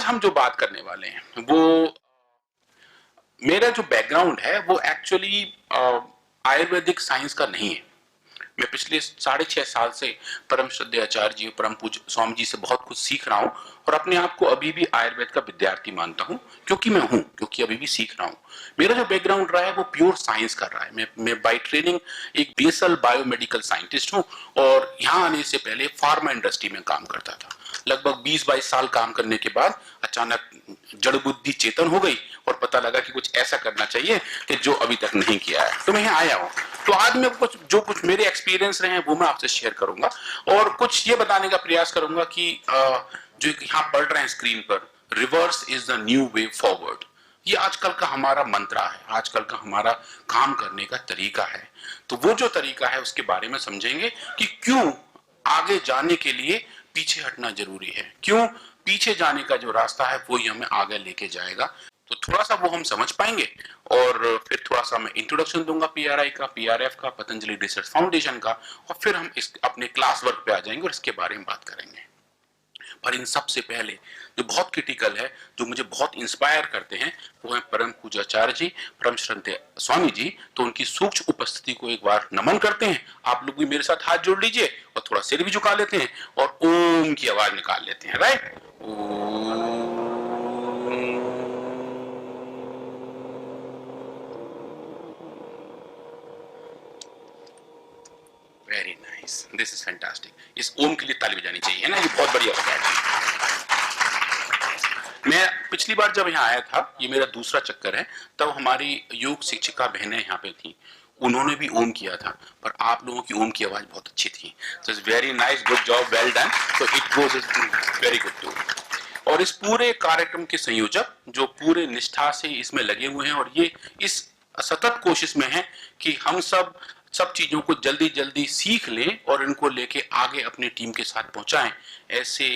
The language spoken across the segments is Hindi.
हम जो बात करने वाले हैं वो मेरा जो बैकग्राउंड है वो एक्चुअली आयुर्वेदिक साइंस का नहीं है। मैं पिछले 6.5 साल से परम श्रद्धेय आचार्य जी, परम पूज्य स्वामी जी से बहुत कुछ सीख रहा हूँ और अपने आप को अभी भी आयुर्वेद का विद्यार्थी मानता हूँ, क्योंकि अभी भी सीख रहा हूँ। मेरा जो बैकग्राउंड रहा है वो प्योर साइंस का रहा है। मैं बाय ट्रेनिंग एक बेसल बायोमेडिकल साइंटिस्ट हूँ और यहाँ आने से पहले फार्मा इंडस्ट्री में काम करता था। लगभग 20-22 साल काम करने के बाद अचानक जड़ बुद्धि चेतन हो गई और पता लगा कि कुछ ऐसा करना चाहिए कि जो अभी तक नहीं किया है, तो मैं यहाँ आया हूँ। तो आज मैं कुछ मेरे एक्सपीरियंस रहे हैं वो मैं आपसे शेयर करूंगा और कुछ ये बताने का प्रयास करूंगा कि जो यहाँ पढ़ रहे हैं स्क्रीन पर, reverse is the new way forward, ये आजकल का हमारा मंत्रा है, आजकल का हमारा काम करने का तरीका है। तो वो जो तरीका है उसके बारे में समझेंगे कि क्यों आगे जाने के लिए पीछे हटना जरूरी है, क्यों पीछे जाने का जो रास्ता है वो ही हमें आगे लेके जाएगा। तो थोड़ा सा वो हम समझ पाएंगे और फिर थोड़ा सा मैं इंट्रोडक्शन दूंगा पीआरआई का, पीआरएफ का, पतंजलि रिसर्च फाउंडेशन का, और फिर हम इस अपने क्लास वर्क पे आ जाएंगे और इसके बारे में बात करेंगे। पर इन सबसे पहले जो बहुत क्रिटिकल है, जो मुझे बहुत इंस्पायर करते हैं, वो है परम पूज्य आचार्य जी, परम श्रद्धेय स्वामी जी। तो उनकी सूक्ष्म उपस्थिति को एक बार नमन करते हैं। आप लोग भी मेरे साथ हाथ जोड़ लीजिए और थोड़ा सिर भी झुका लेते हैं और ओम की आवाज निकाल लेते हैं। Right, very nice, this is fantastic. इस ओम के लिए ताली बजानी चाहिए, है ना, ये बहुत बढ़िया होता है। मैं पिछली बार जब यहाँ आया था, ये मेरा दूसरा चक्कर है, तब हमारी योग शिक्षिका बहनें यहाँ पे थी, उन्होंने भी ओम किया था, पर आप लोगों की ओम की आवाज बहुत अच्छी थी। तो it's very nice, good job, well done. तो it goes very good too. और इस पूरे कार्यक्रम के संयोजक जो पूरे निष्ठा से इसमें लगे हुए हैं और ये इस सतत कोशिश में है कि हम सब चीजों को जल्दी जल्दी सीख लें और इनको लेके आगे अपनी टीम के साथ पहुंचाएं, ऐसे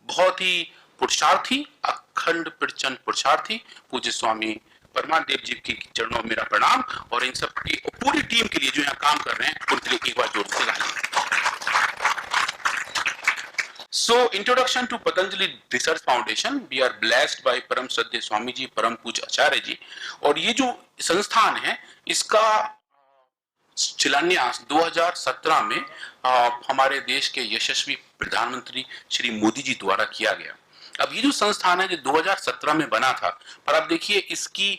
बहुत ही पुरुषार्थी, अखंड प्रचंड पुरुषार्थी पूज्य स्वामी परमादेव जी के चरणों में मेरा प्रणाम और इन सब की पूरी टीम के लिए जो यहाँ काम कर रहे हैं उनके लिए एक बार जोर से ताली। So, introduction to Patanjali Research Foundation. We are blessed by परम श्रद्धेय स्वामी जी, परम पूज्य आचार्य जी। और ये जो संस्थान है इसका शिलान्यास 2017 में हमारे देश के यशस्वी प्रधानमंत्री श्री मोदी जी द्वारा किया गया। अब ये जो संस्थान है जो 2017 में बना था, पर अब देखिए इसकी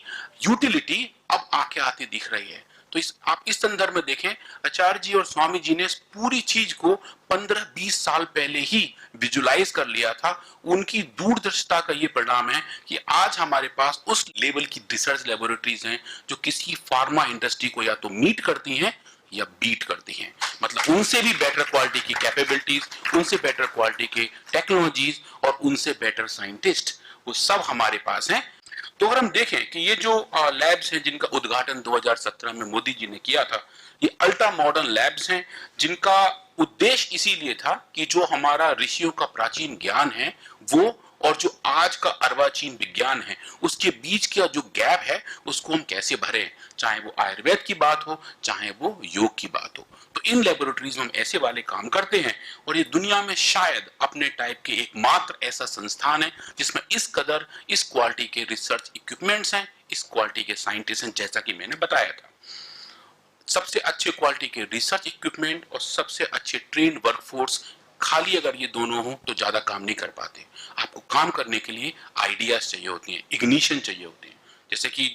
यूटिलिटी अब आके आती दिख रही है। तो आप इस संदर्भ में देखें, आचार्य जी और स्वामी जी ने इस पूरी चीज को 15-20 साल पहले ही विजुलाइज कर लिया था। उनकी दूरदर्शिता का ये परिणाम है कि आज हमारे पास उस लेवल की रिसर्च लेबोरेटरीज हैं जो किसी फार्मा इंडस्ट्री को या तो मीट करती हैं या बीट करती हैं। मतलब उनसे भी बेटर क्वालिटी की कैपेबिलिटीज, उनसे बेटर क्वालिटी के टेक्नोलॉजीज और उनसे बेटर साइंटिस्ट, वो सब हमारे पास हैं। तो अगर हम देखें कि ये जो लैब्स हैं जिनका उद्घाटन 2017 में मोदी जी ने किया था, ये अल्ट्रा मॉडर्न लैब्स हैं जिनका उद्देश्य इसीलिए था कि जो हमारा ऋषियों का प्राचीन ज्ञान है वो और जो आज का अर्वाचीन विज्ञान है उसके बीच का जो गैप है उसको हम कैसे भरें, चाहे वो आयुर्वेद की बात हो चाहे वो योग की बात हो। तो इन लेबोरेटरीज में हम ऐसे वाले काम करते हैं और ये दुनिया में शायद अपने टाइप के एकमात्र ऐसा संस्थान है जिसमें इस कदर इस क्वालिटी के रिसर्च इक्विपमेंट्स हैं, इस क्वालिटी के साइंटिस्ट हैं, जैसा कि मैंने बताया था। सबसे अच्छे क्वालिटी के रिसर्च इक्विपमेंट और सबसे अच्छे ट्रेन वर्कफोर्स, खाली अगर ये दोनों हो तो ज्यादा काम नहीं कर पाते। आपको काम करने के लिए आइडियाज चाहिए होती हैं, इग्निशन चाहिए होते हैं। जैसे कि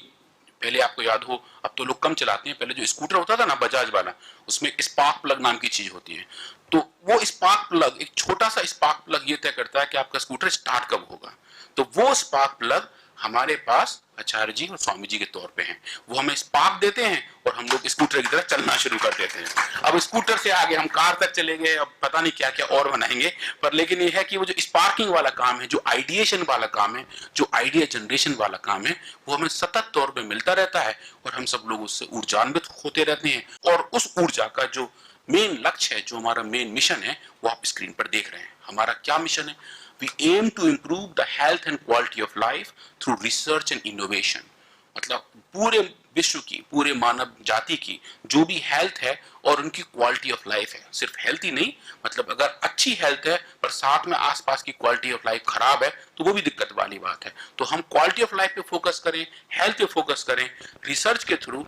पहले आपको याद हो, अब तो लोग कम चलाते हैं, पहले जो स्कूटर होता था ना बजाज वाला, उसमें स्पार्क प्लग नाम की चीज होती है। तो वो स्पार्क प्लग, एक छोटा सा स्पार्क प्लग ये तय करता है कि आपका स्कूटर स्टार्ट कब होगा। तो वो स्पार्क प्लग हमारे पास आचार्य जी और स्वामी जी के तौर पे हैं। वो हमें स्पार्क देते हैं और हम लोग स्कूटर की तरह चलना शुरू कर देते हैं। अब स्कूटर से आगे हम कार तक चले गए, अब पता नहीं क्या क्या और बनाएंगे, पर लेकिन ये है कि वो जो स्पार्किंग वाला काम है, जो आइडिएशन वाला काम है, जो आइडिया जनरेशन वाला काम है, वो हमें सतत तौर पे मिलता रहता है और हम सब लोग उससे ऊर्जान्वित होते रहते हैं। और उस ऊर्जा का जो मेन लक्ष्य है, जो हमारा मेन मिशन है, वो आप स्क्रीन पर देख रहे हैं। हमारा क्या मिशन है? We aim to improve the health and quality of life through research and innovation. मतलब पूरे विश्व की, पूरे मानव जाति की जो भी हेल्थ है और उनकी क्वालिटी ऑफ लाइफ है, सिर्फ हेल्थ ही नहीं, मतलब अगर अच्छी हेल्थ है पर साथ में आसपास की क्वालिटी ऑफ लाइफ खराब है तो वो भी दिक्कत वाली बात है। तो हम क्वालिटी ऑफ लाइफ पे फोकस करें, हेल्थ पे फोकस करें, रिसर्च के थ्रू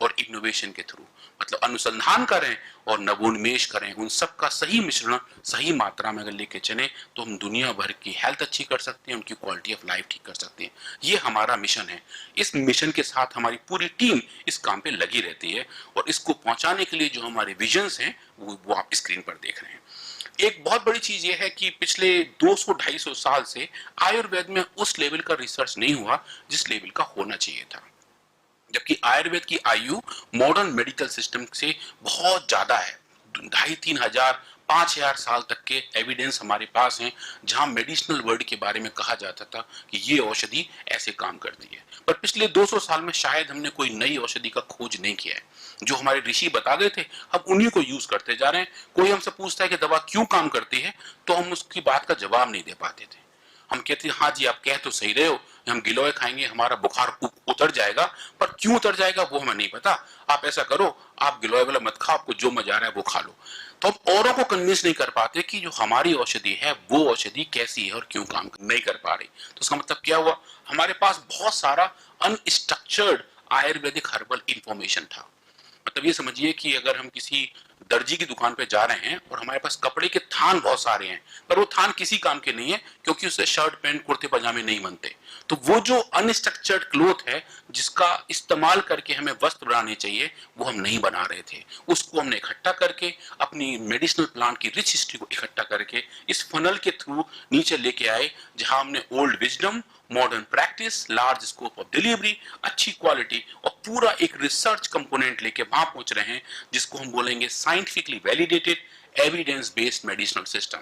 और इनोवेशन के थ्रू, मतलब अनुसंधान करें और नवोन्मेष करें। उन सब का सही मिश्रण सही मात्रा में अगर लेके चले तो हम दुनिया भर की हेल्थ अच्छी कर सकते हैं, उनकी क्वालिटी ऑफ लाइफ ठीक कर सकते हैं। ये हमारा मिशन है। इस मिशन के साथ हमारी पूरी टीम इस काम पे लगी रहती है और इसको पहुंचाने के लिए जो हमारे विजन्स हैं वो आप स्क्रीन पर देख रहे हैं। एक बहुत बड़ी चीज ये है कि पिछले 200-250 साल से आयुर्वेद में उस लेवल का रिसर्च नहीं हुआ जिस लेवल का होना चाहिए था, जबकि आयुर्वेद की आयु मॉडर्न मेडिकल सिस्टम से बहुत ज्यादा है। 2500-3000 5000 साल तक के एविडेंस हमारे पास हैं, जहां मेडिसिनल वर्ड के बारे में कहा जाता था कि ये औषधि ऐसे काम करती है। पर पिछले 200 साल में शायद हमने कोई नई औषधि का खोज नहीं किया है। जो हमारे ऋषि बता गए थे हम उन्हीं को यूज करते जा रहे हैं। कोई हमसे पूछता है कि दवा क्यों काम करती है तो हम उसकी बात का जवाब नहीं दे पाते थे। हम कहते हैं हाँ जी आप कह तो सही रहे हो, हम गिलोय खाएंगे हमारा बुखार उतर जाएगा, पर क्यों उतर जाएगा वो हमें नहीं पता। आप ऐसा करो, आप गिलोय वाला मत खाओ, आपको जो मजा आ रहा है वो खा लो। तो हम औरों को कन्विंस नहीं कर पाते कि जो हमारी औषधि है वो औषधि कैसी है और क्यों काम नहीं कर पा रही। तो इसका मतलब क्या हुआ, हमारे पास बहुत सारा अनस्ट्रक्चर्ड आयुर्वेदिक हर्बल इंफॉर्मेशन था। मतलब ये समझिए कि अगर हम किसी दर्जी की दुकान पे जा रहे हैं और हमारे पास कपड़े के थान बहुत सारे हैं, पर वो थान किसी काम के नहीं है क्योंकि उससे शर्ट पैंट कुर्ते पजामे नहीं बनते। तो वो जो अनस्ट्रक्चर्ड क्लोथ है जिसका इस्तेमाल करके हमें वस्त्र बनाने चाहिए वो हम नहीं बना रहे थे। उसको हमने इकट्ठा करके अपनी मेडिसिनल प्लांट की रिच हिस्ट्री को इकट्ठा करके इस फनल के थ्रू नीचे लेके आए, जहां हमने old wisdom, modern practice, large scope of delivery, अच्छी क्वालिटी और पूरा एक रिसर्च कंपोनेंट लेके वहां पहुंच रहे हैं जिसको हम बोलेंगे scientifically validated evidence based medicinal system.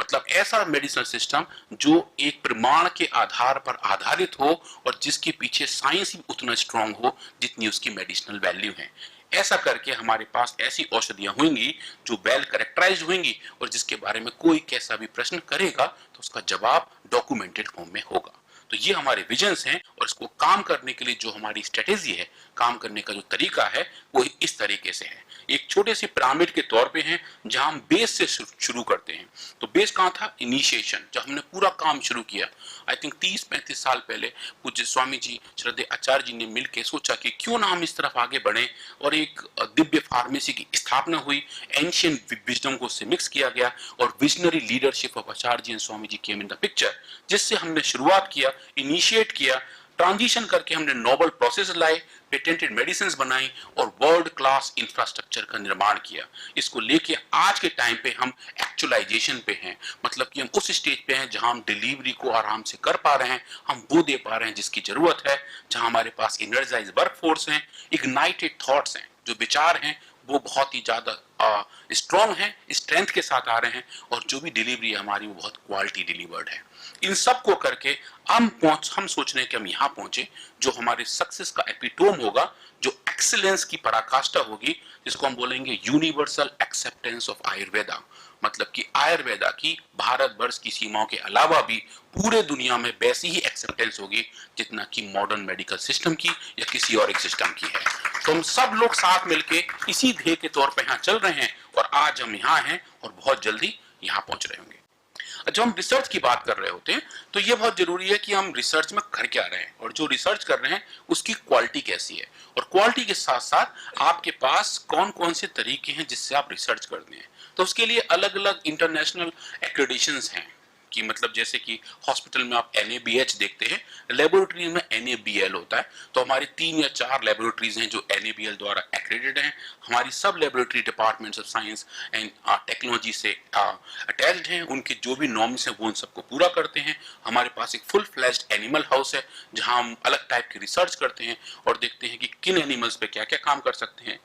मतलब ऐसा मेडिसिनल सिस्टम जो एक प्रमाण के आधार पर आधारित हो और जिसके पीछे साइंस भी उतना स्ट्रांग हो जितनी उसकी मेडिसिनल वैल्यू है। ऐसा करके हमारे पास ऐसी औषधियां होंगी जो वेल करेक्टराइज्ड होंगी और जिसके बारे में कोई कैसा भी प्रश्न करेगा तो उसका जवाब डॉक्यूमेंटेड फॉर्म में होगा। तो ये हमारे विजन्स हैं और इसको काम करने के लिए जो हमारी स्ट्रेटेजी है, काम करने का जो तरीका है वो इस तरीके से है। एक छोटे से पिरामिड के तौर पे हैं जहां हम बेस से शुरू करते हैं। तो बेस कहां था, इनिशिएशन, जब हमने पूरा काम शुरू किया। आई थिंक 30-35 साल पहले पूज्य स्वामी जी, श्रद्धेय आचार्य जी ने मिलकर सोचा कि क्यों ना हम इस तरफ आगे बढ़े और एक दिव्य फार्मेसी की स्थापना हुई। एंशिएंट विजडम को उससे मिक्स किया गया और visionary leadership of Acharya ji and Swami ji came in the picture, जिससे हमने शुरुआत किया, इनिशिएट किया, ट्रांजिशन करके हमने नोबल प्रोसेस लाए, पेटेंटेड मेडिसिन बनाई और वर्ल्ड क्लास इंफ्रास्ट्रक्चर का निर्माण किया। इसको लेके आज के टाइम पे हम एक्चुअलाइजेशन पे हैं, मतलब कि हम उस स्टेज पे हैं जहां हम डिलीवरी को आराम से कर पा रहे हैं, हम वो दे पा रहे हैं जिसकी जरूरत है, जहां हमारे पास एनर्जाइज वर्कफोर्स हैं, इग्नाइटेड थॉट्स हैं, जो विचार हैं वो बहुत ही ज्यादा स्ट्रॉन्ग है, स्ट्रेंथ के साथ आ रहे हैं और जो भी डिलीवरी है हमारी वो बहुत क्वालिटी डिलीवर्ड है। इन सब को करके हम सोच रहे हैं कि हम यहाँ पहुंचे जो हमारे सक्सेस का एपिटोम होगा, जो एक्सीलेंस की पराकाष्ठा होगी, जिसको हम बोलेंगे यूनिवर्सल एक्सेप्टेंस ऑफ आयुर्वेदा। मतलब कि आयुर्वेदा की भारत वर्ष की सीमाओं के अलावा भी पूरे दुनिया में वैसी ही एक्सेप्टेंस होगी जितना कि मॉडर्न मेडिकल सिस्टम की या किसी और एक सिस्टम की है। तो हम सब लोग साथ मिलके इसी ध्येय के तौर पे यहाँ चल रहे हैं और आज हम यहाँ हैं और बहुत जल्दी यहाँ पहुंच रहे होंगे। जब हम रिसर्च की बात कर रहे होते हैं तो ये बहुत जरूरी है कि हम रिसर्च में कर क्या रहे हैं और जो रिसर्च कर रहे हैं उसकी क्वालिटी कैसी है, और क्वालिटी के साथ साथ आपके पास कौन कौन से तरीके हैं जिससे आप रिसर्च करते हैं। तो उसके लिए अलग अलग इंटरनेशनल एक्रेडिटेशंस हैं कि मतलब जैसे कि हॉस्पिटल में आप NABH देखते हैं, लेबोरेटरीज में NABL होता है। तो हमारी 3 या 4 लेबोरेटरीज हैं जो NABL द्वारा एक्रेडिटेड हैं। हमारी सब laboratory departments of science and technology से अटैच्ड हैं, उनके जो भी नॉर्म्स हैं वो उन सबको पूरा करते हैं। हमारे पास एक फुल फ्लैश्ड एनिमल हाउस है जहां हम अलग टाइप की रिसर्च करते हैं और देखते हैं कि किन एनिमल्स पे क्या क्या काम कर सकते हैं।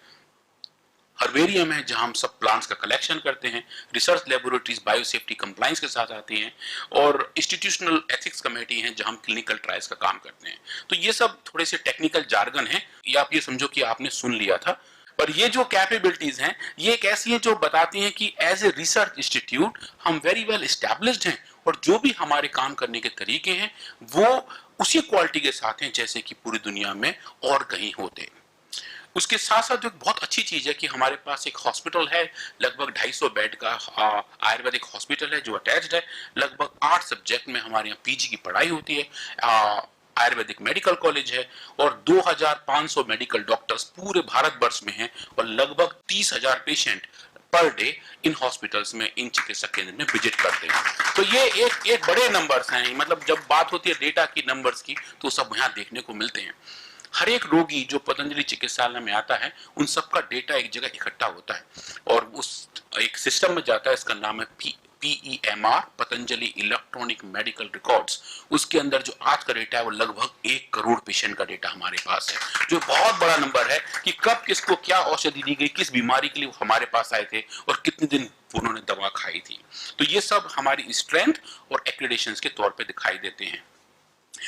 हर्बेरियम है जहां हम सब प्लांट्स का कलेक्शन करते हैं। रिसर्च लेबोरेटरीज बायोसेफ्टी कंप्लायंस के साथ आती हैं और इंस्टीट्यूशनल एथिक्स कमेटी हैं जहां हम क्लिनिकल ट्रायल्स का काम करते हैं। तो ये सब थोड़े से टेक्निकल जार्गन है, या आप ये समझो कि आपने सुन लिया था, पर ये जो कैपेबिलिटीज हैं ये एक ऐसी हैं जो बताती हैं कि एज ए रिसर्च इंस्टीट्यूट हम वेरी वेल एस्टैब्लिश्ड हैं और जो भी हमारे काम करने के तरीके हैं वो उसी क्वालिटी के साथ हैं जैसे कि पूरी दुनिया में और कहीं होते। उसके साथ साथ जो बहुत अच्छी चीज है कि हमारे पास एक हॉस्पिटल है, लगभग 250 बेड का आयुर्वेदिक हॉस्पिटल है जो अटैच्ड है। लगभग 8 सब्जेक्ट में हमारे यहाँ पीजी की पढ़ाई होती है। आयुर्वेदिक मेडिकल कॉलेज है और 2500 मेडिकल डॉक्टर्स पूरे भारत वर्ष में हैं और लगभग 30,000 patient per day in hospitals में, इन चिकित्सा केंद्र में विजिट करते हैं। तो ये एक बड़े नंबर्स हैं। मतलब जब बात होती है डेटा की, नंबर्स की, तो सब यहाँ देखने को मिलते हैं। हर एक रोगी जो पतंजलि चिकित्सालय में आता है, उन सबका डेटा एक जगह इकट्ठा होता है और उस एक सिस्टम में जाता है। इसका नाम है PEMR, Patanjali electronic medical records. उसके अंदर जो आज का डेटा है वो लगभग 1 करोड़ पेशेंट का डेटा हमारे पास है, जो बहुत बड़ा नंबर है कि कब किसको क्या औषधि दी गई, किस बीमारी के लिए हमारे पास आए थे और कितने दिन उन्होंने दवा खाई थी। तो ये सब हमारी स्ट्रेंथ और एक्रेडिटेशंस के तौर पे दिखाई देते हैं।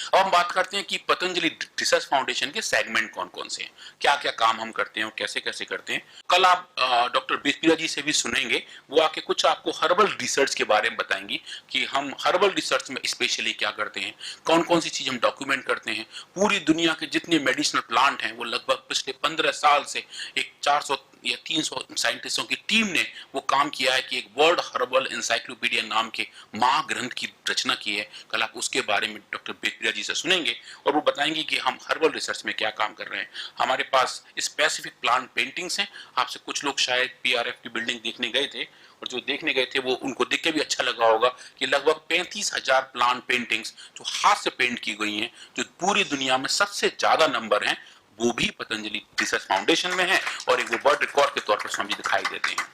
अब हम बात करते हैं कि पतंजलि रिसर्च फाउंडेशन के सेगमेंट कौन कौन से हैं, क्या क्या काम हम करते हैं और कैसे कैसे करते हैं। कल आप डॉक्टर बेस्पिया जी से भी सुनेंगे, वो आके कुछ आपको हर्बल रिसर्च के बारे में बताएंगी कि हम हर्बल रिसर्च में स्पेशली क्या करते हैं, कौन कौन सी चीज हम डॉक्यूमेंट करते हैं। पूरी दुनिया के जितने मेडिसिनल प्लांट हैं वो लगभग पिछले 15 साल से एक 400 या 300 साइंटिस्टों की टीम ने वो काम किया है कि एक वर्ल्ड हर्बल एनसाइक्लोपीडिया नाम के महाग्रंथ की रचना की है। कल आप उसके बारे में डॉक्टर बेस्पिया जी से सुनेंगे और वो बताएंगे कि हम हर्बल रिसर्च में क्या काम कर रहे हैं। हमारे पास स्पेसिफिक प्लांट पेंटिंग्स हैं। आपसे कुछ लोग शायद PRF की बिल्डिंग देखने गए थे और जो देखने गए थे वो उनको देख के भी अच्छा लगा होगा कि लगभग 35,000 प्लांट पेंटिंग्स जो हाथ से पेंट की गई हैं, जो पूरी दुनिया में सबसे ज्यादा नंबर हैं, वो भी पतंजलि रिसर्च फाउंडेशन में है और एक वो वर्ल्ड रिकॉर्ड के तौर पर स्वामी दिखाई देते हैं।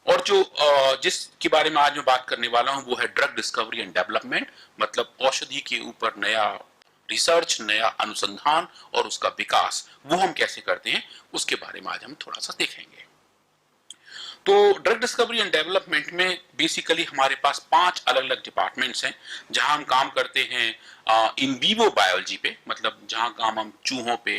और जो जिसके बारे में आज मैं बात करने वाला हूं वो है ड्रग डिस्कवरी एंड डेवलपमेंट, मतलब औषधि के ऊपर नया रिसर्च, नया अनुसंधान और उसका विकास, वो हम कैसे करते हैं उसके बारे में आज हम थोड़ा सा देखेंगे। तो ड्रग डिस्कवरी एंड डेवलपमेंट में बेसिकली हमारे पास 5 अलग अलग डिपार्टमेंट्स हैं जहां हम काम करते हैं इन वीवो बायोलॉजी पे, मतलब जहां काम हम चूहों पे,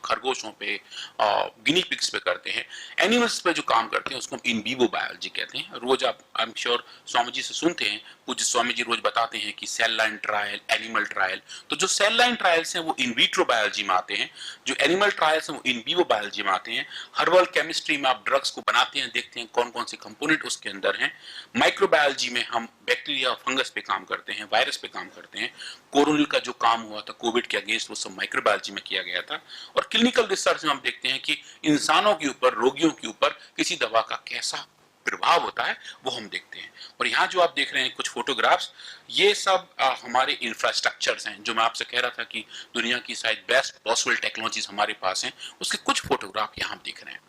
खरगोशों पे, गिनी पिग्स पे करते हैं। एनिमल्स पे जो काम करते हैं उसको हम इन वीवो बायोलॉजी कहते हैं। रोज आप I am sure Swami ji से सुनते हैं, पूज्य स्वामी जी रोज बताते हैं कि cell line trial, animal trial. तो जो सेल लाइन ट्रायल्स हैं वो इन विट्रो बायोलॉजी में आते हैं, जो एनिमल ट्रायल्स हैं वो इन वीवो बायोलॉजी में आते हैं। हर्बल केमिस्ट्री में आप ड्रग्स को बनाते हैं, देखते हैं कौन कौन से कंपोनेंट उसके अंदर हैं। माइक्रोबायोलॉजी में हम बैक्टीरिया, फंगस पे काम करते हैं, वायरस पे काम करते हैं। कोरोनिल का जो काम हुआ था कोविड के अगेंस्ट, वो सब माइक्रोबायोलॉजी में किया गया था। और क्लिनिकल रिसर्च में हम देखते हैं कि इंसानों के ऊपर, रोगियों के ऊपर किसी दवा का कैसा प्रभाव होता है, वो हम देखते हैं। और यहाँ जो आप देख रहे हैं कुछ फोटोग्राफ्स, ये सब हमारे इंफ्रास्ट्रक्चर्स हैं, जो मैं आपसे कह रहा था कि दुनिया की शायद बेस्ट पॉसिबल टेक्नोलॉजीज हमारे पास हैं, उसके कुछ फोटोग्राफ यहाँ देख रहे हैं।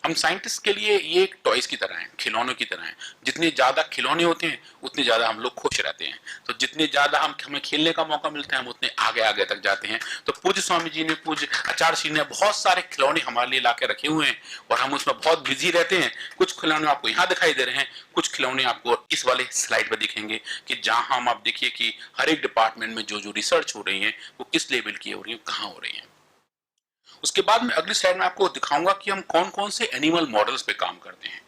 हम साइंटिस्ट के लिए ये एक टॉयज की तरह है, खिलौनों की तरह है। जितने ज्यादा खिलौने होते हैं उतने ज्यादा हम लोग खुश रहते हैं। तो जितने ज्यादा हमें खेलने का मौका मिलता है हम उतने आगे आगे तक जाते हैं। तो पूज्य स्वामी जी ने, पूज्य आचार्य श्री ने बहुत सारे खिलौने हमारे लिए लाके रखे हुए हैं और हम उसमें बहुत बिजी रहते हैं। कुछ खिलौने आपको यहाँ दिखाई दे रहे हैं, कुछ खिलौने आपको इस वाले स्लाइड पर दिखेंगे कि जहां हम, आप देखिए कि हर एक डिपार्टमेंट में जो जो रिसर्च हो रही है वो किस लेवल की हो रही है, कहाँ हो रही है। उसके बाद में अगली स्लाइड में आपको दिखाऊंगा कि हम कौन कौन से एनिमल मॉडल्स पे काम करते हैं।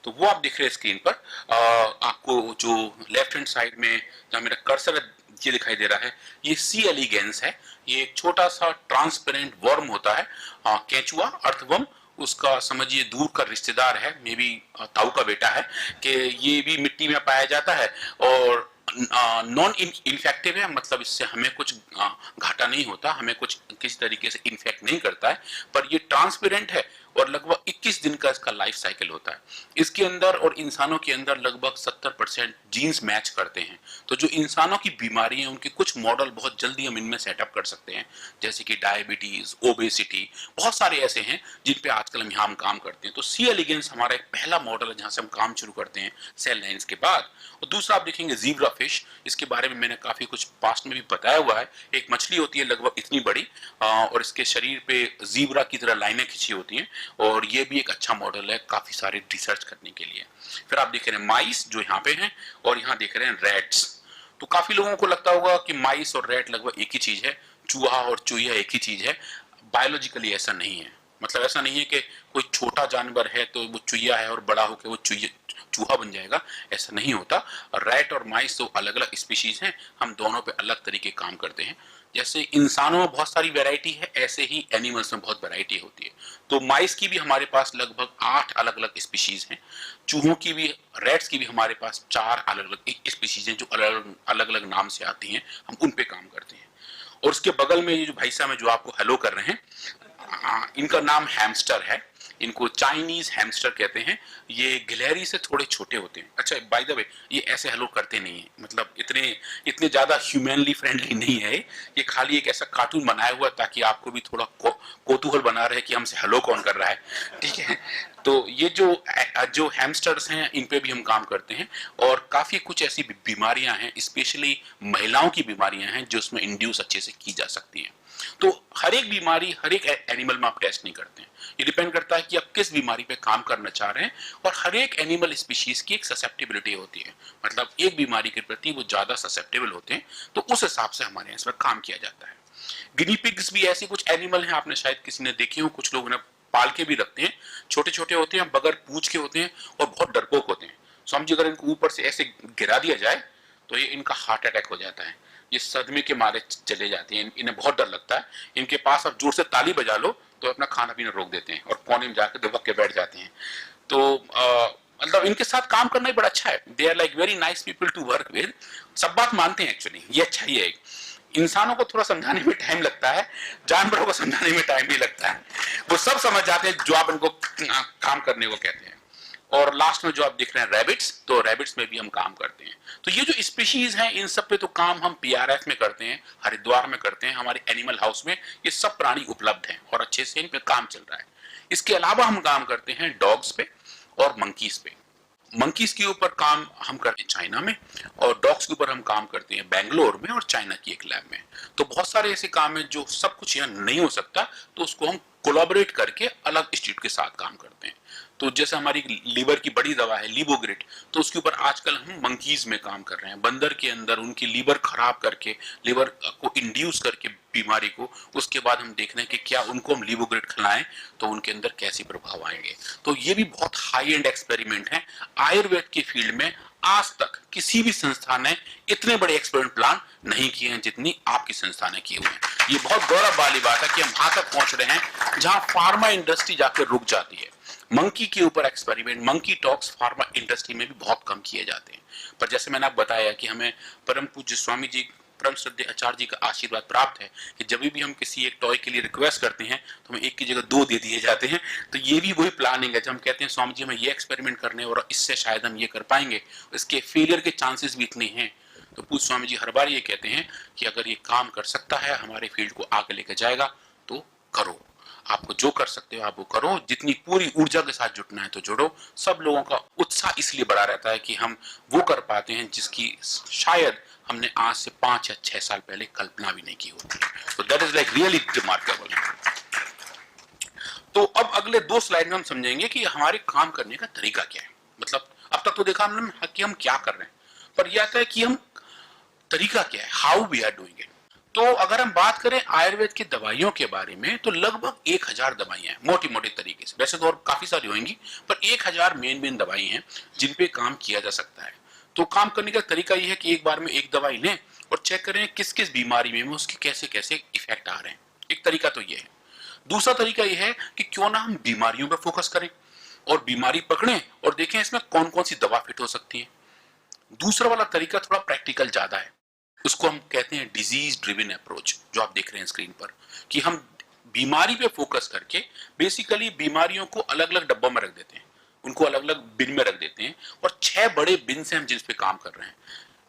तो वो आप दिख रहे हैं स्क्रीन पर। आपको जो लेफ्ट हैंड साइड में जहां मेरा कर्सर ये दिखाई दे रहा है, ये सी एलिगेंस है। ये एक छोटा सा ट्रांसपेरेंट वर्म होता है, केंचुआ, अर्थवर्म। उसका समझिए दूर का रिश्तेदार है, मे बी ताऊ का बेटा है, कि ये भी मिट्टी में पाया जाता है और नॉन इन्फेक्टिव है, मतलब इससे हमें कुछ घाटा नहीं होता, हमें कुछ किसी तरीके से इन्फेक्ट नहीं करता है। पर ये ट्रांसपेरेंट है और लगभग 21 दिन का इसका लाइफ साइकिल होता है। इसके अंदर और इंसानों के अंदर लगभग 70% जीन्स मैच करते हैं। तो जो इंसानों की बीमारी है उनके कुछ मॉडल बहुत जल्दी हम इनमें सेटअप कर सकते हैं, जैसे कि डायबिटीज, ओबेसिटी, बहुत सारे ऐसे हैं जिन पे आजकल हम यहाँ काम करते हैं। तो सी एलिगेंस हमारा एक पहला मॉडल है जहां से हम काम शुरू करते हैं सेल लाइन्स के बाद। और दूसरा आप देखेंगे ज़ीब्रा फिश। इसके बारे में मैंने काफी कुछ पास्ट में भी बताया हुआ है। एक मछली होती है लगभग इतनी बड़ी और इसके शरीर पे ज़ीब्रा की तरह लाइनें खिंची होती हैं और ये भी एक अच्छा मॉडल है काफी सारे रिसर्च करने के लिए। फिर आप देख रहे हैं माइस जो यहाँ पे हैं और यहाँ देख रहे हैं रैट्स। तो काफी लोगों को लगता होगा कि माइस और रैट लगभग एक ही चीज है, चूहा और चूहिया एक ही चीज है। बायोलॉजिकली ऐसा नहीं है। मतलब ऐसा नहीं है कि कोई छोटा जानवर है तो वो चूहिया है और बड़ा होकर वो चूहा बन जाएगा, ऐसा नहीं होता। रैट और माइस तो अलग अलग स्पीशीज हैं, हम दोनों पे अलग तरीके काम करते हैं। जैसे इंसानों में बहुत सारी वैरायटी है, ऐसे ही एनिमल्स में बहुत वैरायटी होती है। तो माइस की भी हमारे पास लगभग 8 अलग अलग स्पीशीज हैं, चूहों की भी, रैट्स की भी हमारे पास 4 अलग अलग स्पीशीज हैं जो अलग अलग नाम से आती हैं, हम उन पे काम करते हैं। और उसके बगल में ये जो भाई साहब है जो आपको हेलो कर रहे हैं, इनका नाम हैमस्टर है, इनको चाइनीज हैमस्टर कहते हैं। ये गिलहरी से थोड़े छोटे होते हैं। अच्छा, बाय द वे, ये ऐसे हेलो करते नहीं है, मतलब इतने इतने ज्यादा ह्यूमनली फ्रेंडली नहीं है। ये खाली एक ऐसा कार्टून बनाया हुआ ताकि आपको भी थोड़ा कौतूहल बना रहे कि हमसे हेलो कौन कर रहा है, ठीक है। तो ये जो हैमस्टर्स हैं, इन पे भी हम काम करते हैं। और काफी कुछ ऐसी बीमारियां हैं, स्पेशली महिलाओं की बीमारियां हैं, जो उसमें इंड्यूस अच्छे से की जा सकती हैं। तो हर एक बीमारी, हर एक एनिमल में आप टेस्ट नहीं करते हैं, ये डिपेंड करता है कि आप किस बीमारी पे काम करना चाह रहे हैं। और हर एक एनिमल स्पीशीज की एक ससेप्टिबिलिटी होती है, मतलब एक बीमारी के प्रति वो ज्यादा ससेप्टेबल होते हैं, तो उस हिसाब से हमारे इसमें काम किया जाता है। गिनी पिग्स भी ऐसे कुछ एनिमल हैं, आपने शायद किसी ने देखे हो, कुछ लोग उन्हें पाल के भी रखते हैं। छोटे छोटे होते हैं, बगैर पूंछ के होते हैं और बहुत डरपोक होते हैं। समझिए, अगर इनको ऊपर से ऐसे गिरा दिया जाए तो ये इनका हार्ट अटैक हो जाता है, ये सदमे के मारे चले जाते हैं, इन्हें बहुत डर लगता है। इनके पास आप जोर से ताली बजा लो तो अपना खाना पीना रोक देते हैं और कोने में जाकर दुबक के बैठ जाते हैं। तो मतलब इनके साथ काम करना ही बड़ा अच्छा है। They are like very nice people to work with, सब बात मानते हैं एक्चुअली, ये अच्छा ही है। इंसानों को थोड़ा समझाने में टाइम लगता है, जानवरों को समझाने में टाइम नहीं लगता है, वो सब समझ जाते हैं जो आप इनको काम करने को कहते हैं। और लास्ट में जो आप देख रहे हैं रैबिट्स, तो रैबिट्स में भी हम काम करते हैं। तो ये जो स्पीशीज हैं, इन सब पे तो काम हम पीआरएफ में करते हैं, हरिद्वार में करते हैं, हमारे एनिमल हाउस में ये सब प्राणी उपलब्ध हैं और अच्छे से इन पे काम चल रहा है। इसके अलावा हम काम करते हैं डॉग्स पे और मंकीज पे। मंकीज के ऊपर काम हम करते हैं चाइना में, और डॉग्स के ऊपर हम काम करते हैं बेंगलोर में और चाइना की एक लैब में। तो बहुत सारे ऐसे काम है जो सब कुछ यहाँ नहीं हो सकता, तो उसको हम कोलैबोरेट करके अलग इंस्टीट्यूट के साथ काम करते हैं। तो जैसे हमारी लीवर की बड़ी दवा है लीवोग्रिड, तो उसके ऊपर आजकल हम मंकीज में काम कर रहे हैं। बंदर के अंदर उनकी लीवर खराब करके, लीवर को इंड्यूस करके बीमारी को, उसके बाद हम देख रहे हैं कि क्या उनको हम लीवोग्रिड खिलाएं तो उनके अंदर कैसे प्रभाव आएंगे। तो ये भी बहुत हाई एंड एक्सपेरिमेंट है। आयुर्वेद की फील्ड में आज तक किसी भी संस्था ने इतने बड़े एक्सपेरिमेंट प्लान नहीं किए हैं जितनी आपकी संस्था ने किए हुए हैं। ये बहुत गौरव वाली बात है कि हम वहां तक पहुंच रहे हैं जहां फार्मा इंडस्ट्री जाकर रुक जाती है। मंकी के ऊपर experiment, monkey talks pharma industry में भी बहुत कम किए जाते हैं। पर जैसे मैंने आपको बताया कि हमें परम पूज्य स्वामी जी, परम श्रद्धेय आचार्य जी का आशीर्वाद प्राप्त है कि जब भी हम किसी एक टॉय के लिए रिक्वेस्ट करते हैं तो हमें एक की जगह 2 दे दिए जाते हैं। तो ये भी वही प्लानिंग है, जब हम कहते हैं स्वामी जी हमें ये एक्सपेरिमेंट करने और इससे शायद हम ये कर पाएंगे, इसके फेलियर के चांसेस भी इतने हैं। तो पूज्य स्वामी जी हर बार ये कहते हैं कि अगर ये काम कर सकता है, हमारे फील्ड को आगे लेकर जाएगा, तो करो, आपको जो कर सकते हो आप वो करो, जितनी पूरी ऊर्जा के साथ जुटना है तो जुड़ो। सब लोगों का उत्साह इसलिए बढ़ा रहता है कि हम वो कर पाते हैं जिसकी शायद हमने आज से 5 या 6 साल पहले कल्पना भी नहीं की होती। तो that is like really remarkable. तो अब अगले 2 स्लाइड में हम समझेंगे कि हमारे काम करने का तरीका क्या है। मतलब अब तक तो देखा हमने कि हम क्या कर रहे हैं, पर यह आता है कि हम तरीका क्या है, how we are doing it. तो अगर हम बात करें आयुर्वेद की दवाइयों के बारे में, तो लगभग 1000 दवाइयां हैं मोटी मोटी तरीके से। वैसे तो और काफी सारी होंगी, पर 1000 मेन दवाई हैं जिन पे काम किया जा सकता है। तो काम करने का तरीका यह है कि एक बार में एक दवाई लें और चेक करें किस किस बीमारी में उसके कैसे कैसे इफेक्ट आ रहे हैं। एक तरीका तो यह है। दूसरा तरीका यह है कि क्यों ना हम बीमारियों पर फोकस करें और बीमारी पकड़ें और देखें इसमें कौन कौन सी दवा फिट हो सकती है। दूसरा वाला तरीका थोड़ा प्रैक्टिकल ज्यादा है, उसको हम कहते हैं डिजीज ड्रिवन अप्रोच, जो आप देख रहे हैं स्क्रीन पर, कि हम बीमारी पे फोकस करके बेसिकली बीमारियों को अलग अलग डब्बों में रख देते हैं, उनको अलग अलग बिन में रख देते हैं। और 6 बड़े बिन से हम जिस पे काम कर रहे हैं: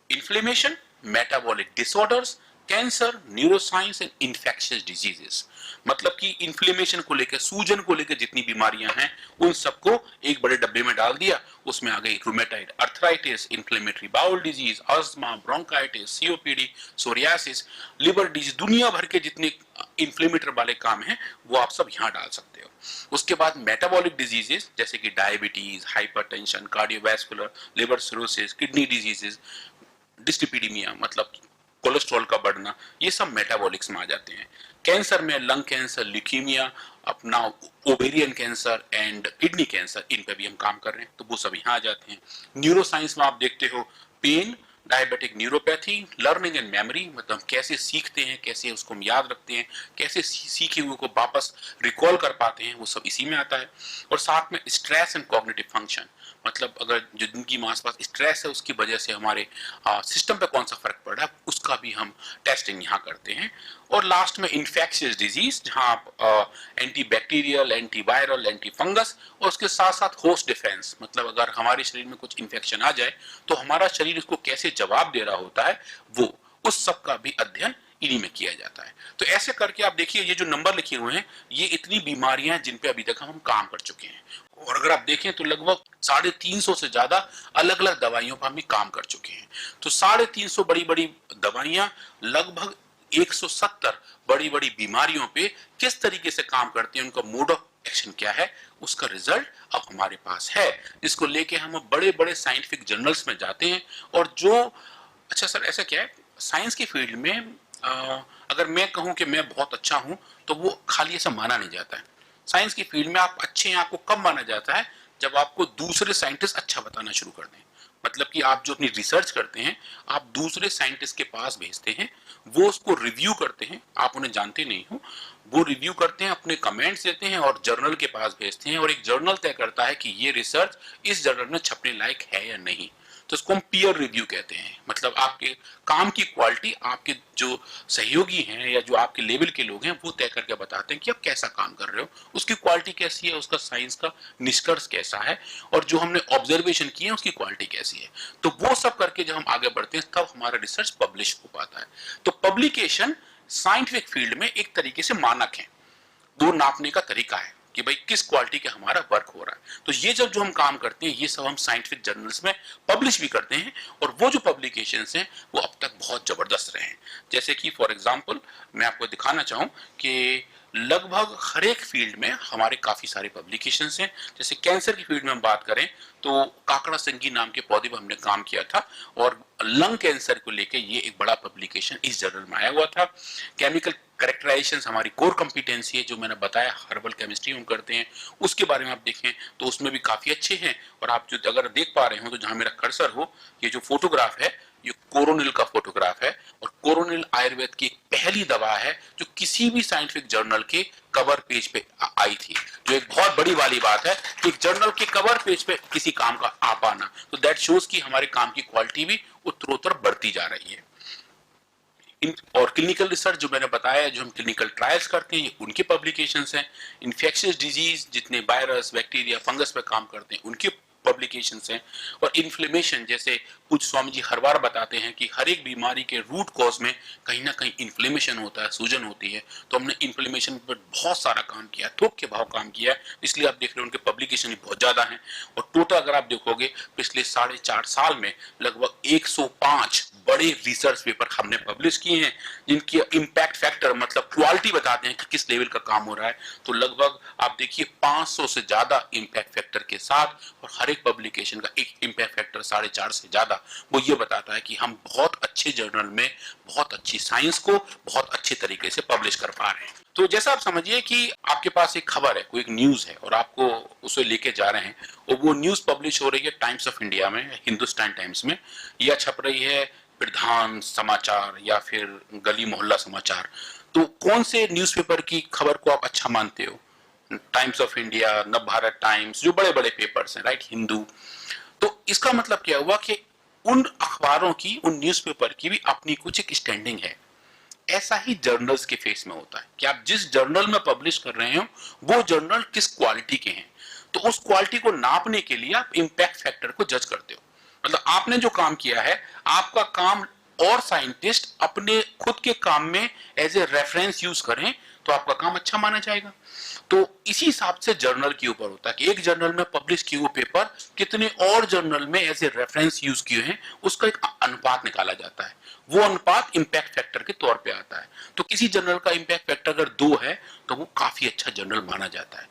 inflammation, metabolic disorders, cancer, neuroscience and infectious diseases. मतलब कि इन्फ्लेमेशन को लेकर, सूजन को लेकर जितनी बीमारियां हैं उन सबको एक बड़े डब्बे में डाल दिया। उसमें आ गई rheumatoid arthritis, inflammatory bowel disease, asthma, bronchitis, COPD, psoriasis, liver disease, दुनिया भर के जितने इन्फ्लेमेटर वाले काम हैं वो आप सब यहां डाल सकते हो। उसके बाद मेटाबॉलिक डिजीजेस जैसे कि diabetes, hypertension, cardiovascular, liver cirrhosis, kidney diseases, dyslipidemia मतलब कोलेस्ट्रॉल का बढ़ना, ये सब मेटाबॉलिक्स में आ जाते हैं। कैंसर में लंग कैंसर, ल्यूकीमिया अपना ovarian cancer and kidney cancer, इन पे भी हम काम कर रहे हैं, तो वो सब यहाँ आ जाते हैं। न्यूरो साइंस में आप देखते हो pain, diabetic neuropathy, learning and memory, मतलब हम कैसे सीखते हैं, कैसे उसको हम याद रखते हैं, कैसे सीखे हुए को वापस रिकॉल कर पाते हैं, वो सब इसी में आता है। और साथ में स्ट्रेस एंड कॉग्निटिव फंक्शन, मतलब अगर जो जिनकी आसपास स्ट्रेस है उसकी वजह से हमारे सिस्टम पे कौन सा फर्क पड़ रहा है, उसका भी हम टेस्टिंग यहाँ करते हैं। और लास्ट में इन्फेक्शियस डिजीज, जहाँ आप anti bacterial, anti viral, anti fungus और उसके साथ साथ होस्ट डिफेंस, मतलब अगर हमारे शरीर में कुछ इन्फेक्शन आ जाए तो हमारा शरीर इसको कैसे जवाब दे रहा होता है, वो उस सब का भी अध्ययन इन्हीं में किया जाता है। तो ऐसे करके आप देखिए ये जो नंबर लिखे हुए हैं, ये इतनी बीमारियां हैं जिन पे अभी तक हम काम कर चुके हैं। और अगर आप देखें तो लगभग 350 से ज्यादा अलग अलग दवाइयों पर हम काम कर चुके हैं। तो 350 बड़ी बड़ी दवाइयां लगभग 170 बड़ी बड़ी बीमारियों पे किस तरीके से काम करती हैं, उनका मोड ऑफ एक्शन क्या है, उसका रिजल्ट अब हमारे पास है, जिसको लेके हम बड़े बड़े साइंटिफिक जर्नल्स में जाते हैं। और जो अच्छा सर ऐसा क्या है साइंस की फील्ड में, अगर मैं कहूं कि मैं बहुत अच्छा हूं तो वो खाली ऐसा माना नहीं जाता है। साइंस की फील्ड में आप अच्छे हैं आपको कब माना जाता है, जब आपको दूसरे साइंटिस्ट अच्छा बताना शुरू कर दें। मतलब कि आप जो अपनी रिसर्च करते हैं आप दूसरे साइंटिस्ट के पास भेजते हैं, वो उसको रिव्यू करते हैं, आप उन्हें जानते नहीं हो, वो रिव्यू करते हैं, अपने कमेंट्स देते हैं और जर्नल के पास भेजते हैं, और एक जर्नल तय करता है कि ये रिसर्च इस जर्नल में छपने लायक है या नहीं। तो इसको हम पीयर रिव्यू कहते हैं। मतलब आपके काम की क्वालिटी आपके जो सहयोगी हैं या जो आपके लेवल के लोग हैं वो तय करके बताते हैं कि आप कैसा काम कर रहे हो, उसकी क्वालिटी कैसी है, उसका साइंस का निष्कर्ष कैसा है, और जो हमने ऑब्जर्वेशन किए हैं उसकी क्वालिटी कैसी है। तो वो सब करके जब हम आगे बढ़ते हैं तब हमारा रिसर्च पब्लिश हो पाता है। तो पब्लिकेशन साइंटिफिक फील्ड में एक तरीके से मानक है, वो नापने का तरीका है कि भाई किस क्वालिटी का हमारा वर्क हो रहा है। तो ये जब जो हम काम करते हैं ये सब हम साइंटिफिक जर्नल्स में पब्लिश भी करते हैं, और वो जो पब्लिकेशंस हैं वो अब तक बहुत जबरदस्त रहे हैं। जैसे कि फॉर एग्जांपल मैं आपको दिखाना चाहूं कि लगभग हर एक फील्ड में हमारे काफी सारे पब्लिकेशंस हैं। जैसे कैंसर की फील्ड में हम बात करें तो काकड़ा संगी नाम के पौधे पर हमने काम किया था, और लंग कैंसर को लेकर ये एक बड़ा पब्लिकेशन इस जर्नल में आया हुआ था। केमिकल करेक्टराइजेशन हमारी कोर कंपिटेंसी है, जो मैंने बताया हर्बल केमिस्ट्री हम करते हैं, उसके बारे में आप देखें तो उसमें भी काफी अच्छे हैं। और आप जो अगर देख पा रहे हो तो जहां मेरा कर्सर हो, ये जो फोटोग्राफ है ये कोरोनिल का फोटोग्राफ है, और कोरोनिल आयुर्वेद की एक पहली दवा है जो किसी भी साइंटिफिक जर्नल के कवर पेज पे आई थी, जो एक बहुत बड़ी वाली बात है कि एक जर्नल के कवर पेज पे किसी काम का आ पाना। तो दैट शोज कि हमारे काम की क्वालिटी भी उत्तरोत्तर बढ़ती जा रही है। और क्लिनिकल रिसर्च जो मैंने बताया, जो हम क्लिनिकल ट्रायल्स करते हैं, ये उनके पब्लिकेशंस हैं। इन्फेक्शियस डिजीज जितने वायरस, बैक्टीरिया, फंगस पे काम करते हैं उनके पब्लिकेशंस हैं। और इन्फ्लेमेशन, जैसे पूज्य स्वामी जी हर बार बताते हैं कि हर एक बीमारी के रूट कॉज में कहीं ना कहीं इन्फ्लेमेशन होता है, सूजन होती है। तो हमने इन्फ्लेमेशन पर बहुत सारा काम किया, थोक के भाव काम किया है, इसलिए आप देख रहे हो उनके पब्लिकेशन भी बहुत ज्यादा हैं। और टोटल अगर आप देखोगे पिछले 4.5 साल में लगभग 105 बड़े रिसर्च पेपर हमने पब्लिश किए हैं, जिनकी इम्पैक्ट फैक्टर मतलब क्वालिटी बताते हैं कि किस लेवल का काम हो रहा है। तो लगभग आप देखिए 500 से ज्यादा इम्पैक्ट फैक्टर के साथ, और हर एक पब्लिकेशन का एक इम्पैक्ट फैक्टर 4.5 से ज्यादा, वो ये बताता है कि हम बहुत अच्छे जर्नल में बहुत अच्छी साइंस को बहुत अच्छे तरीके से पब्लिश कर पा रहे हैं। तो जैसा आप समझिए कि आपके पास एक खबर है, कोई एक न्यूज है, और आपको उसे लेके जा रहे हैं, और वो न्यूज पब्लिश हो रही है टाइम्स ऑफ इंडिया में, हिंदुस्तान टाइम्स में, या छप रही है प्रधान समाचार या फिर गली मोहल्ला समाचार। तो कौन से न्यूज़पेपर की खबर को आप अच्छा मानते हो? टाइम्स ऑफ इंडिया, नव भारत टाइम्स, जो बड़े बड़े पेपर्स हैं, राइट, हिंदू। तो इसका मतलब क्या हुआ कि उन अखबारों की, उन न्यूज़पेपर की भी अपनी कुछ एक स्टैंडिंग है। ऐसा ही जर्नल्स के फेस में होता है कि आप जिस जर्नल में पब्लिश कर रहे हो वो जर्नल किस क्वालिटी के हैं, तो उस क्वालिटी को नापने के लिए आप इंपैक्ट फैक्टर को जज करते हो। मतलब आपने जो काम किया है, आपका काम और साइंटिस्ट अपने खुद के काम में एज ए रेफरेंस यूज करें तो आपका काम अच्छा माना जाएगा। तो इसी हिसाब से जर्नल के ऊपर होता है कि एक जर्नल में पब्लिश किए हुए पेपर कितने और जर्नल में एज ए रेफरेंस यूज किए हैं, उसका एक अनुपात निकाला जाता है। वो अनुपात इंपैक्ट फैक्टर के तौर पे आता है। तो किसी जर्नल का इंपैक्ट फैक्टर अगर 2 है तो वो काफी अच्छा जर्नल माना जाता है।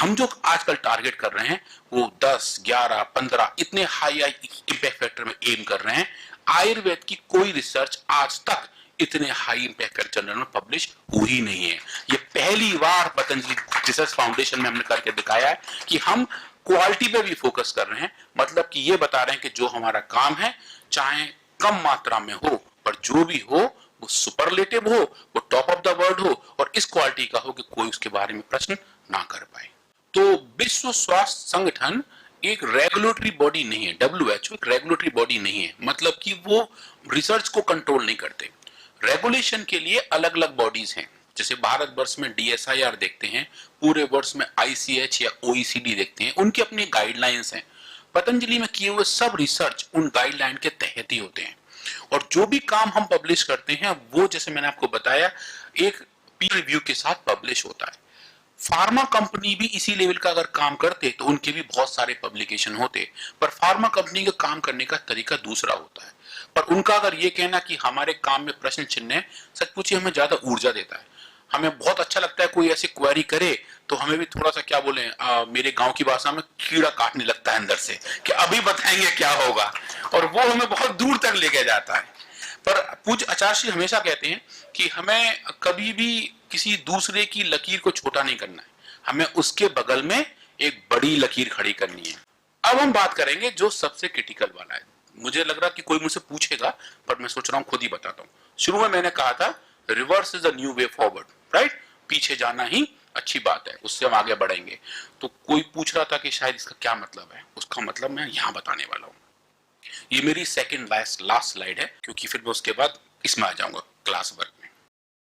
हम जो आजकल टारगेट कर रहे हैं वो 10, 11, 15 इतने हाई इंपैक्ट फैक्टर में एम कर रहे हैं। आयुर्वेद की कोई रिसर्च आज तक इतने हाई इंपैक्ट जर्नल में पब्लिश हुई नहीं है। ये पहली बार पतंजलि रिसर्च फाउंडेशन में हमने करके दिखाया है कि हम क्वालिटी पे भी फोकस कर रहे हैं। मतलब कि ये बता रहे हैं कि जो हमारा काम है चाहे कम मात्रा में हो, पर जो भी हो वो सुपरलेटिव हो, वो टॉप ऑफ द वर्ल्ड हो और इस क्वालिटी का हो कि कोई उसके बारे में प्रश्न ना कर पाए। तो विश्व स्वास्थ्य संगठन एक रेगुलेटरी बॉडी नहीं है, WHO एक रेगुलेटरी बॉडी नहीं है, मतलब कि वो रिसर्च को कंट्रोल नहीं करते। रेगुलेशन के लिए अलग अलग बॉडीज हैं, जैसे भारत वर्ष में DSIR देखते हैं, पूरे वर्ष में ICH या OECD देखते हैं, उनकी अपनी गाइडलाइंस हैं। पतंजलि में किए हुए सब रिसर्च उन गाइडलाइन के तहत ही होते हैं और जो भी काम हम पब्लिश करते हैं वो, जैसे मैंने आपको बताया, एक पीयर रिव्यू के साथ पब्लिश होता है। फार्मा कंपनी भी इसी लेवल का अगर काम करते तो उनके भी बहुत सारे पब्लिकेशन होते, पर फार्मा कंपनी का काम करने का तरीका दूसरा होता है। पर उनका अगर ये कहना कि हमारे काम में प्रश्न चिन्ह है, सच पूछिए हमें ज्यादा ऊर्जा देता है। हमें बहुत अच्छा लगता है कोई ऐसी क्वेरी करे तो हमें भी थोड़ा सा क्या बोले, मेरे गांव की भाषा में कीड़ा काटने लगता है अंदर से कि अभी बताएंगे क्या होगा, और वो हमें बहुत दूर तक लेके जाता है। पर पूज्य आचार्य श्री हमेशा कहते हैं कि हमें कभी भी किसी दूसरे की लकीर को छोटा नहीं करना है, हमें उसके बगल में एक बड़ी लकीर खड़ी करनी है। अब हम बात करेंगे जो सबसे क्रिटिकल वाला है। मुझे लग रहा कि कोई मुझसे पूछेगा, पर मैं सोच रहा हूं खुद ही बताता हूं। शुरू में मैंने कहा था reverse is the new way forward, right? पीछे जाना ही अच्छी बात है, उससे हम आगे बढ़ेंगे। तो कोई पूछ रहा था कि शायद इसका क्या मतलब है, उसका मतलब मैं यहां बताने वाला हूं। ये मेरी सेकंड लास्ट स्लाइड है, क्योंकि फिर मैं उसके बाद इसमें आ जाऊंगा क्लास वर्क।